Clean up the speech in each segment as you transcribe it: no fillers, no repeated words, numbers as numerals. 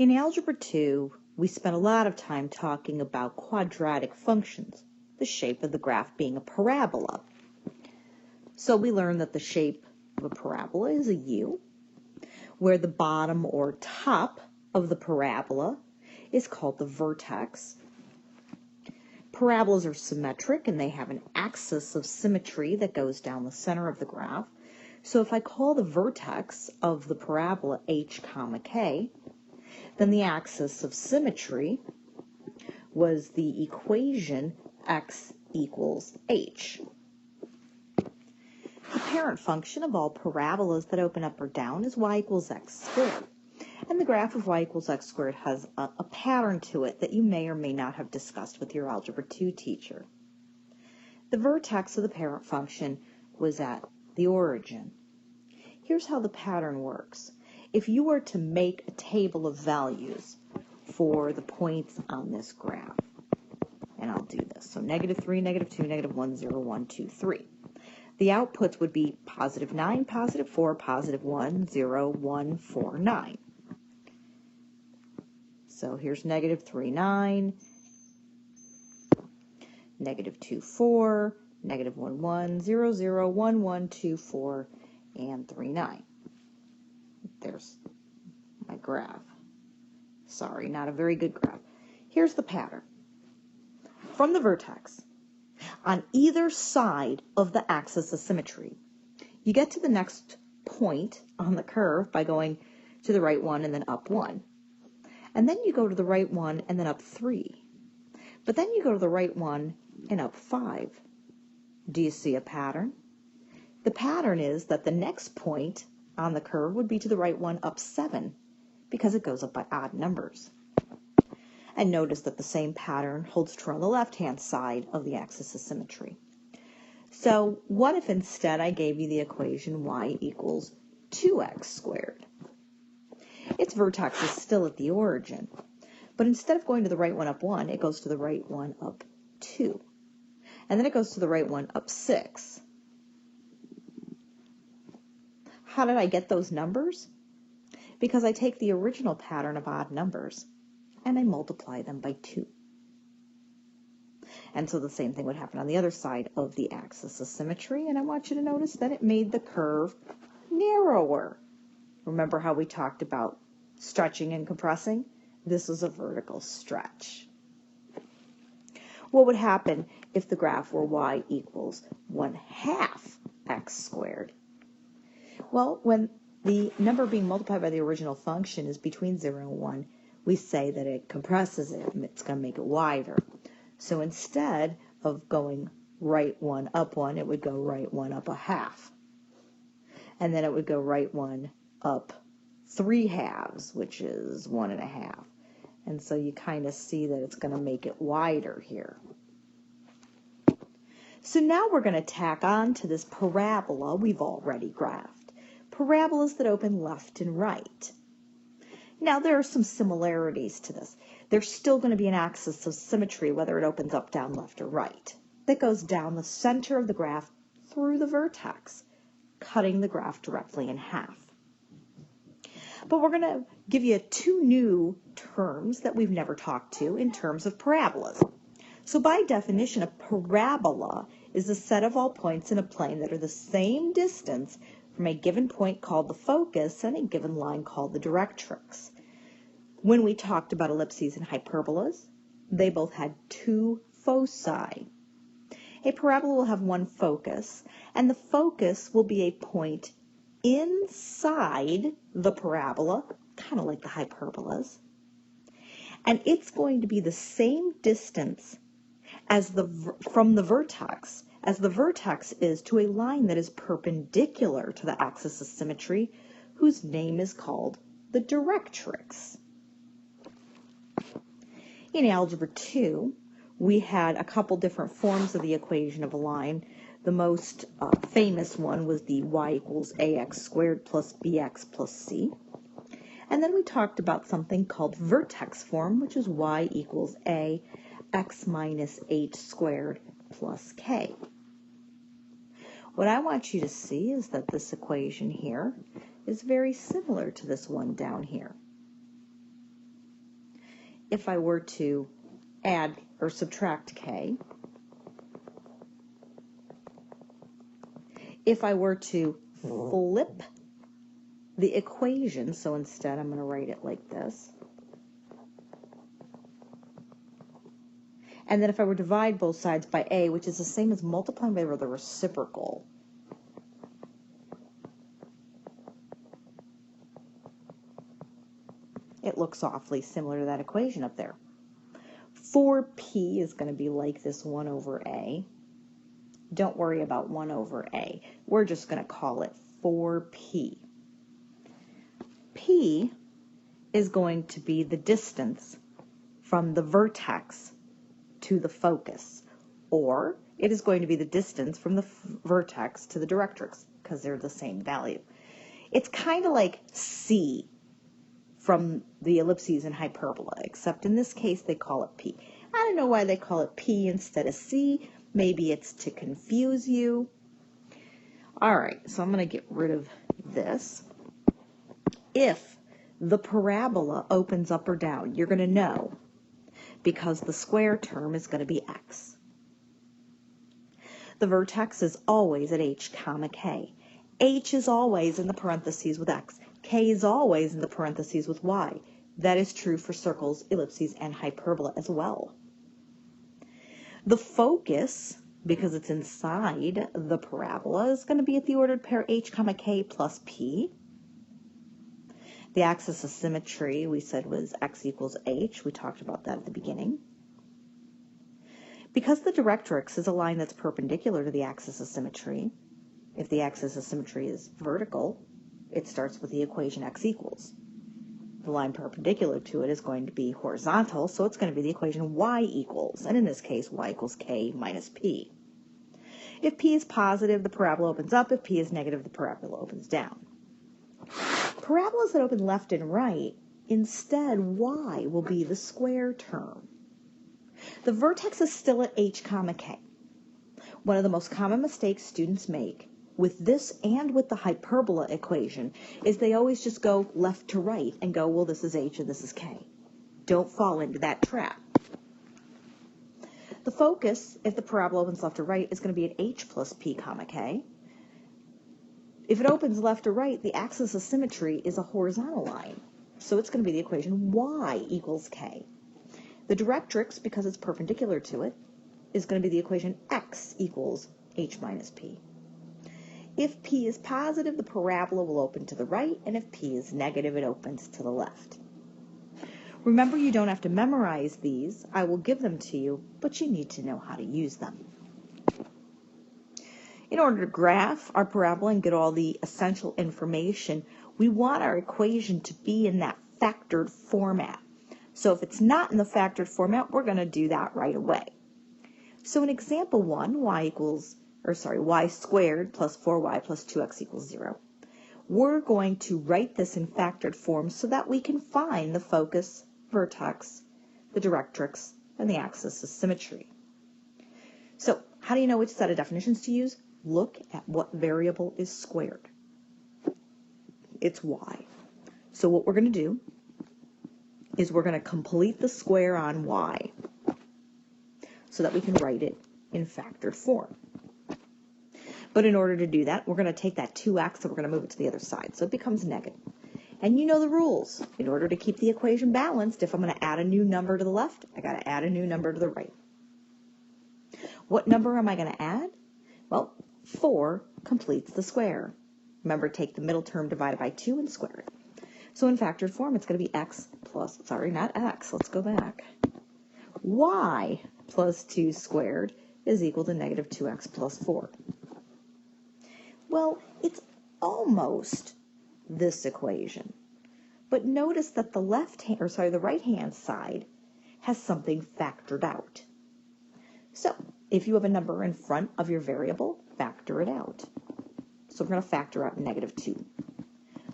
In Algebra 2, we spent a lot of time talking about quadratic functions, the shape of the graph being a parabola. So we learned that the shape of a parabola is a U, where the bottom or top of the parabola is called the vertex. Parabolas are symmetric and they have an axis of symmetry that goes down the center of the graph. So if I call the vertex of the parabola h comma k, then the axis of symmetry was the equation x equals h. The parent function of all parabolas that open up or down is y equals x squared. And the graph of y equals x squared has a pattern to it that you may or may not have discussed with your Algebra 2 teacher. The vertex of the parent function was at the origin. Here's how the pattern works. If you were to make a table of values for the points on this graph, and I'll do this, so -3, -2, -1, 0, 1, 2, 3. The outputs would be +9, +4, +1, 0, 1, 4, 9. So here's -3, 9, -2, 4, -1, 1, 0, 0, 1, 1, 2, 4, and 3, 9. There's my graph. Sorry, not a very good graph. Here's the pattern. From the vertex, on either side of the axis of symmetry, you get to the next point on the curve by going to the right one and then up 1. And then you go to the right one and then up 3. But then you go to the right one and up 5. Do you see a pattern? The pattern is that the next point on the curve would be to the right one up 7 because it goes up by odd numbers. And notice that the same pattern holds true on the left-hand side of the axis of symmetry. So what if instead I gave you the equation y equals 2x squared? Its vertex is still at the origin, but instead of going to the right one up 1, it goes to the right one up 2. And then it goes to the right one up 6. How did I get those numbers? Because I take the original pattern of odd numbers and I multiply them by 2. And so the same thing would happen on the other side of the axis of symmetry, and I want you to notice that it made the curve narrower. Remember how we talked about stretching and compressing? This is a vertical stretch. What would happen if the graph were y equals 1/2 x squared? Well, when the number being multiplied by the original function is between 0 and 1, we say that it compresses it, and it's going to make it wider. So instead of going right one up 1, it would go right one up 1/2. And then it would go right one up 3/2, which is 1.5. And so you kind of see that it's going to make it wider here. So now we're going to tack on to this parabola we've already graphed. Parabolas that open left and right. Now there are some similarities to this. There's still going to be an axis of symmetry whether it opens up, down, left, or right. That goes down the center of the graph through the vertex, cutting the graph directly in half. But we're going to give you 2 new terms that we've never talked to in terms of parabolas. So by definition, a parabola is a set of all points in a plane that are the same distance from a given point called the focus and a given line called the directrix. When we talked about ellipses and hyperbolas, they both had 2 foci. A parabola will have one focus, and the focus will be a point inside the parabola, kind of like the hyperbolas, and it's going to be the same distance as from the vertex as the vertex is to a line that is perpendicular to the axis of symmetry, whose name is called the directrix. In Algebra 2, we had a couple different forms of the equation of a line. The most famous one was the y equals ax squared plus bx plus c. And then we talked about something called vertex form, which is y equals a x minus h squared plus k. What I want you to see is that this equation here is very similar to this one down here. if I were to add or subtract k, if I were to flip the equation, so instead I'm going to write it like this, and then if I were to divide both sides by a, which is the same as multiplying by the reciprocal, it looks awfully similar to that equation up there. 4p is going to be like this 1 over a. Don't worry about 1 over a. We're just going to call it 4p. P is going to be the distance from the vertex to the focus, or it is going to be the distance from the vertex to the directrix, because they're the same value. It's kind of like c from the ellipses and hyperbola, except in this case they call it p. I don't know why they call it p instead of c. Maybe it's to confuse you. All right, so I'm going to get rid of this. If the parabola opens up or down, you're going to know, because the square term is going to be x. The vertex is always at h comma k. H is always in the parentheses with x. K is always in the parentheses with y. That is true for circles, ellipses, and hyperbola as well. The focus, because it's inside the parabola, is going to be at the ordered pair h comma k plus p. The axis of symmetry we said was x equals h. We talked about that at the beginning. Because the directrix is a line that's perpendicular to the axis of symmetry, if the axis of symmetry is vertical, it starts with the equation x equals. The line perpendicular to it is going to be horizontal, so it's going to be the equation y equals, and in this case, y equals k minus p. If p is positive, the parabola opens up. If p is negative, the parabola opens down. Parabolas that open left and right, instead, y will be the square term. The vertex is still at h comma k. One of the most common mistakes students make with this and with the hyperbola equation is they always just go left to right and go, well, this is h and this is k. Don't fall into that trap. The focus, if the parabola opens left to right, is going to be at h plus p comma k. If it opens left to right, the axis of symmetry is a horizontal line, so it's going to be the equation y equals k. The directrix, because it's perpendicular to it, is going to be the equation x equals h minus p. If p is positive, the parabola will open to the right, and if p is negative, it opens to the left. Remember, you don't have to memorize these. I will give them to you, but you need to know how to use them. In order to graph our parabola and get all the essential information, we want our equation to be in that factored format. So if it's not in the factored format, we're going to do that right away. So in example 1, y squared plus 4y plus 2x equals 0. We're going to write this in factored form so that we can find the focus, vertex, the directrix, and the axis of symmetry. So how do you know which set of definitions to use? Look at what variable is squared. It's y. So what we're going to do is we're going to complete the square on y so that we can write it in factored form. But in order to do that, we're going to take that 2x and we're going to move it to the other side, so it becomes negative. And you know the rules. In order to keep the equation balanced, if I'm going to add a new number to the left, I got to add a new number to the right. What number am I going to add? Well, 4 completes the square. Remember, take the middle term divided by 2 and square it. So in factored form, it's going to be x plus, not x, let's go back. Y plus 2 squared is equal to negative 2x plus 4. Well, it's almost this equation. But notice that the right-hand side has something factored out. So if you have a number in front of your variable, factor it out. So we're going to factor out negative 2.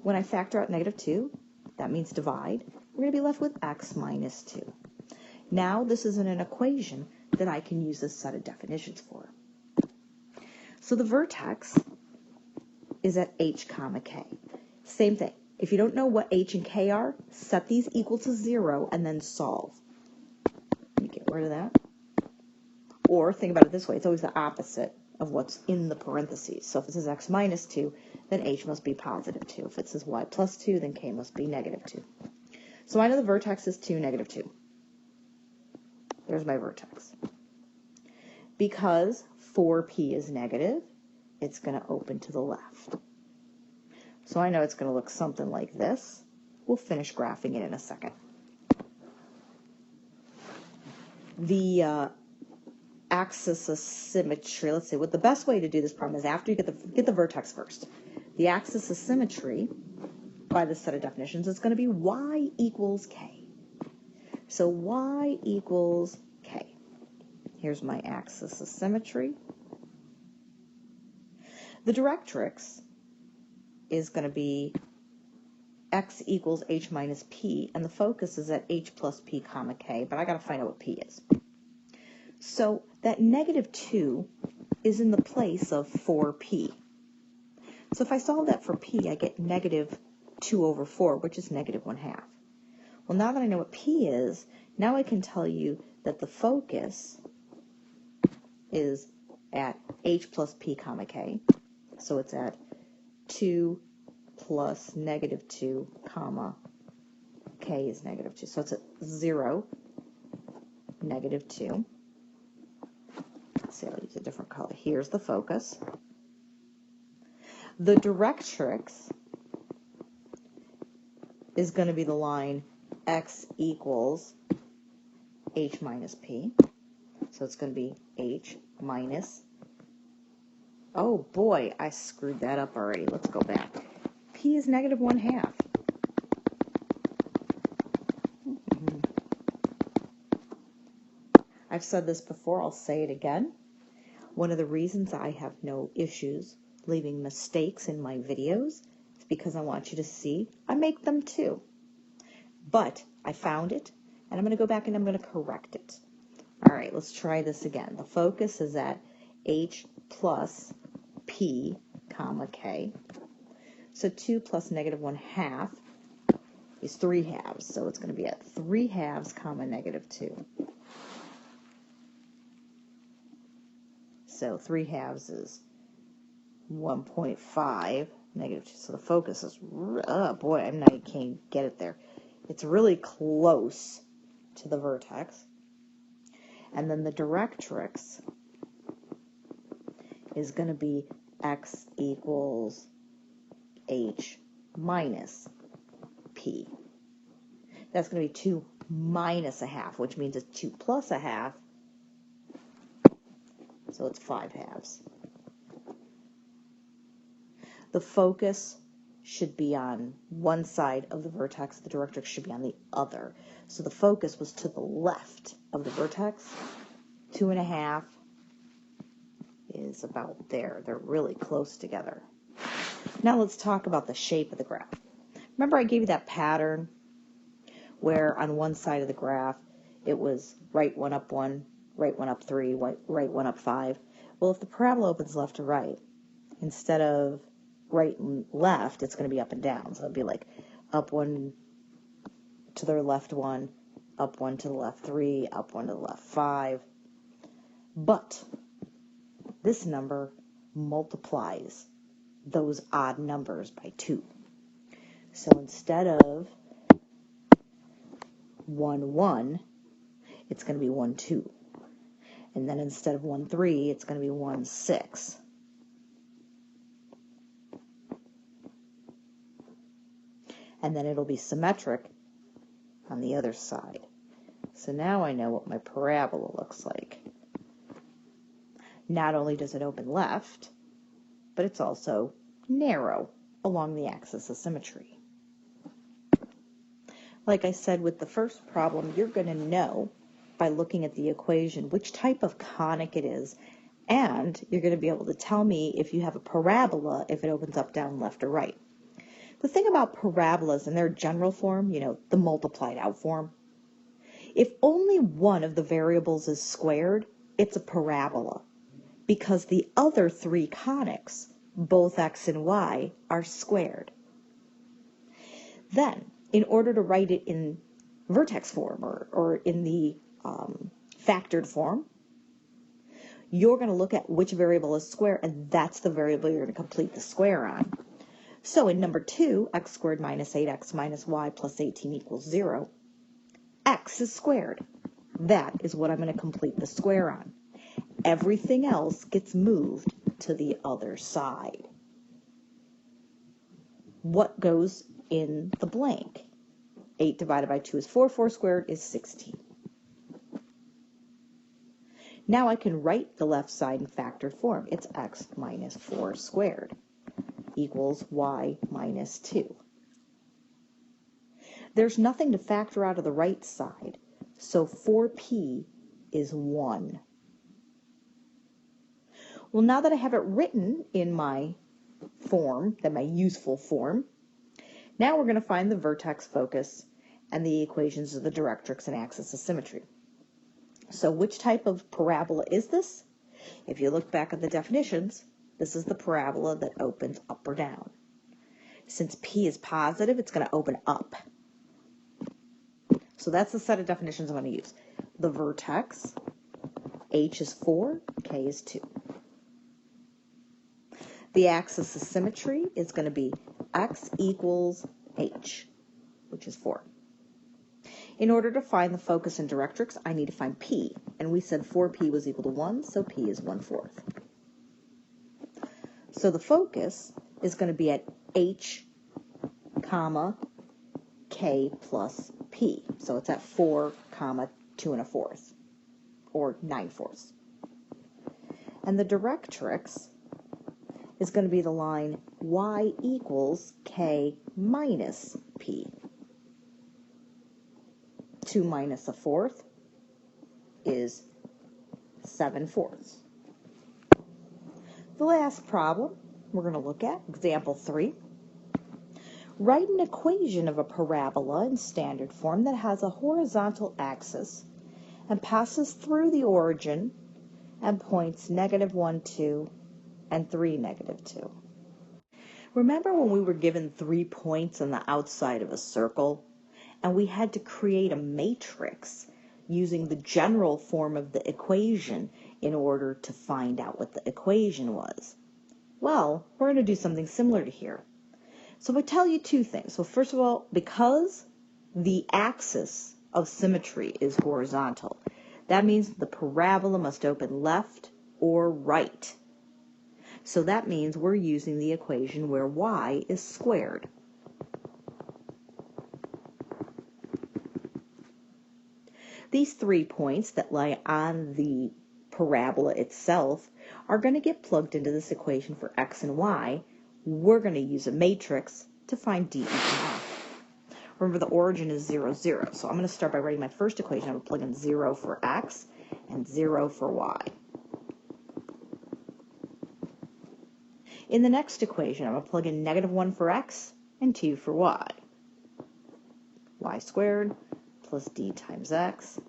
When I factor out negative 2, that means divide. We're going to be left with x minus 2. Now this is in an equation that I can use this set of definitions for. So the vertex is at h comma k. Same thing. If you don't know what h and k are, set these equal to 0 and then solve. rid of that. Or think about it this way, it's always the opposite of what's in the parentheses. So if it says x minus 2, then h must be positive 2. If it says y plus 2, then k must be negative 2. So I know the vertex is 2, negative 2. There's my vertex. Because 4p is negative, it's going to open to the left. So I know it's going to look something like this. We'll finish graphing it in a second. The axis of symmetry, let's see, what the best way to do this problem is after you get the vertex first. The axis of symmetry, by this set of definitions, is going to be y equals k. So y equals k. Here's my axis of symmetry. The directrix is going to be x equals h minus p, and the focus is at h plus p comma k, but I got to find out what p is. So that negative 2 is in the place of 4p. So if I solve that for p, I get negative 2 over 4, which is negative 1/2. Well, now that I know what p is, now I can tell you that the focus is at h plus p comma k. So it's at 2 plus negative 2 comma k is negative 2. So it's at 0, negative 2. Let's see, I'll use a different color. Here's the focus. The directrix is going to be the line x equals h minus p. So it's going to be h minus, oh boy, I screwed that up already. Let's go back. P is negative 1/2. I've said this before, I'll say it again. One of the reasons I have no issues leaving mistakes in my videos is because I want you to see I make them too. But I found it, and I'm going to go back and I'm going to correct it. All right, let's try this again. The focus is at h plus p comma k. So 2 plus negative 1/2 is 3/2. So it's going to be at 3/2 comma negative 2. So 3/2 is 1.5, negative 2. So the focus is, oh boy, I can't get it there. It's really close to the vertex. And then the directrix is going to be x equals h minus p. That's going to be 2 minus 1/2, which means it's 2 plus 1/2. So it's 5/2. The focus should be on one side of the vertex. The directrix should be on the other. So the focus was to the left of the vertex. 2.5 is about there. They're really close together. Now let's talk about the shape of the graph. Remember I gave you that pattern where on one side of the graph it was right 1 up 1, right 1 up 3, right 1 up 5. Well, if the parabola opens left to right, instead of right and left, it's going to be up and down. So it'll be like up 1 to the left 1, up 1 to the left 3, up 1 to the left 5. But this number multiplies those odd numbers by 2. So instead of 1, 1, it's going to be 1, 2. And then instead of 1, 3, it's going to be 1, 6. And then it'll be symmetric on the other side. So now I know what my parabola looks like. Not only does it open left, but it's also narrow along the axis of symmetry. Like I said with the first problem, you're going to know by looking at the equation which type of conic it is, and you're going to be able to tell me if you have a parabola, if it opens up, down, left, or right. The thing about parabolas in their general form, you know, the multiplied out form, if only one of the variables is squared, it's a parabola, because the other 3 conics, both x and y, are squared. Then, in order to write it in vertex form or in the factored form, you're going to look at which variable is square, and that's the variable you're going to complete the square on. So in number 2, x squared minus 8x minus y plus 18 equals 0, x is squared. That is what I'm going to complete the square on. Everything else gets moved to the other side. What goes in the blank? 8 divided by 2 is 4. 4 squared is 16. Now I can write the left side in factored form. It's x minus 4 squared equals y minus 2. There's nothing to factor out of the right side, so 4p is 1. Well, now that I have it written in my form, my useful form, now we're going to find the vertex, focus, and the equations of the directrix and axis of symmetry. So which type of parabola is this? If you look back at the definitions, this is the parabola that opens up or down. Since p is positive, it's going to open up. So that's the set of definitions I'm going to use. The vertex, h is 4, k is 2. The axis of symmetry is going to be x equals h, which is 4. In order to find the focus and directrix, I need to find p, and we said 4p was equal to 1, so p is 1/4. So the focus is going to be at h, comma, k plus p. So it's at 4, comma, 2 1/4, or 9/4. And the directrix is going to be the line y equals k minus p. 2 minus 1/4 is 7/4. The last problem we're going to look at, example 3. Write an equation of a parabola in standard form that has a horizontal axis and passes through the origin and points -1, 2, and 3, -2. Remember when we were given 3 points on the outside of a circle, and we had to create a matrix using the general form of the equation in order to find out what the equation was? Well, we're going to do something similar to here. So I tell you 2 things. So first of all, because the axis of symmetry is horizontal, that means the parabola must open left or right. So that means we're using the equation where y is squared. These 3 points that lie on the parabola itself are going to get plugged into this equation for x and y. We're going to use a matrix to find d and f. Remember, the origin is 0, 0. So I'm going to start by writing my first equation. I'm going to plug in 0 for x and 0 for y. In the next equation, I'm going to plug in -1 for x and 2 for y. Y squared plus d times x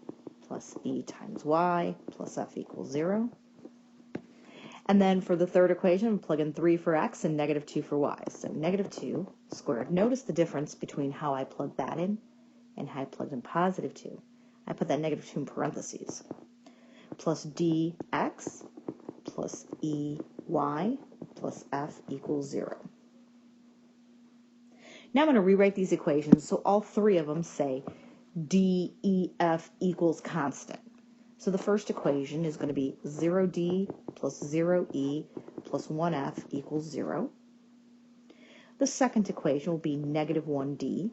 plus e times y plus f equals 0. And then for the third equation, I'm plug in 3 for x and -2 for y. So -2 squared. Notice the difference between how I plugged that in and how I plugged in +2. I put that -2 in parentheses. Plus dx plus ey plus f equals 0. Now I'm going to rewrite these equations so all 3 of them say def equals constant. So the first equation is going to be 0d plus 0e plus 1f equals 0. The second equation will be -1d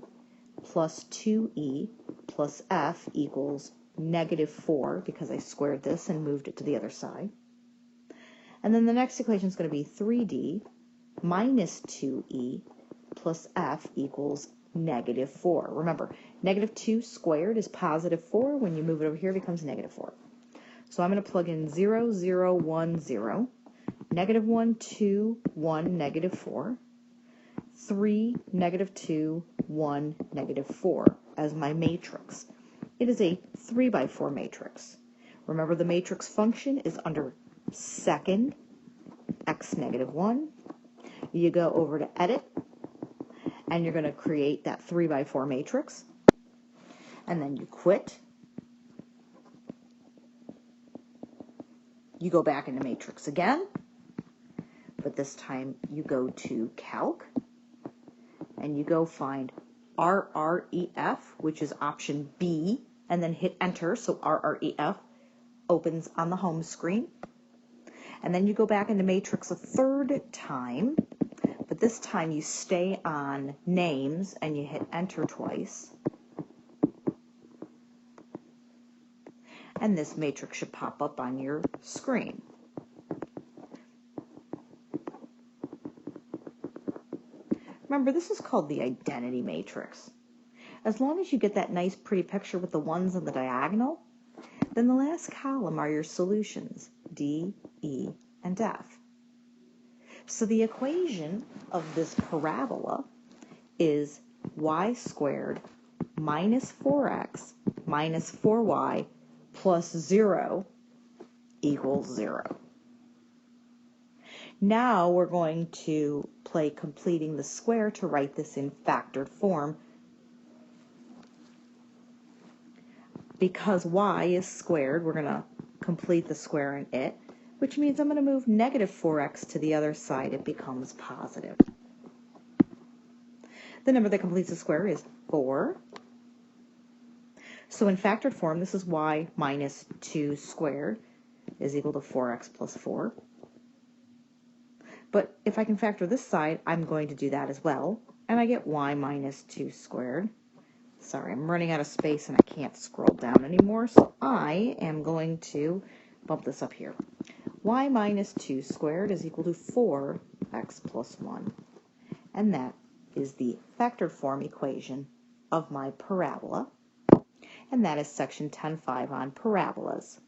plus 2e plus f equals -4, because I squared this and moved it to the other side. And then the next equation is going to be 3d minus 2e plus f equals -4. Remember, -2 squared is +4. When you move it over here, it becomes -4. So I'm going to plug in 0, 0, 1, 0, -1, 2, 1, -4, 3, -2, 1, -4 as my matrix. It is a 3 by 4 matrix. Remember, the matrix function is under second x -1. You go over to edit, and you're going to create that 3 by 4 matrix, and then you quit, You go back into matrix again, but this time you go to Calc, and you go find RREF, which is option B, and then hit enter, so RREF opens on the home screen. And then you go back into matrix a third time, but this time you stay on names and you hit enter twice. And this matrix should pop up on your screen. Remember, this is called the identity matrix. As long as you get that nice pretty picture with the ones on the diagonal, then the last column are your solutions, D, E, and F. So the equation of this parabola is y squared minus 4x minus 4y plus 0 equals 0. Now we're going to play completing the square to write this in factored form. Because y is squared, we're going to complete the square in it, which means I'm going to move negative 4x to the other side. It becomes positive. The number that completes the square is 4. So in factored form, this is y minus 2 squared is equal to 4x plus 4. But if I can factor this side, I'm going to do that as well. And I get y minus 2 squared. Sorry, I'm running out of space and I can't scroll down anymore, so I am going to bump this up here. Y minus 2 squared is equal to 4x plus 1. And that is the factored form equation of my parabola. And that is section 10.5 on parabolas.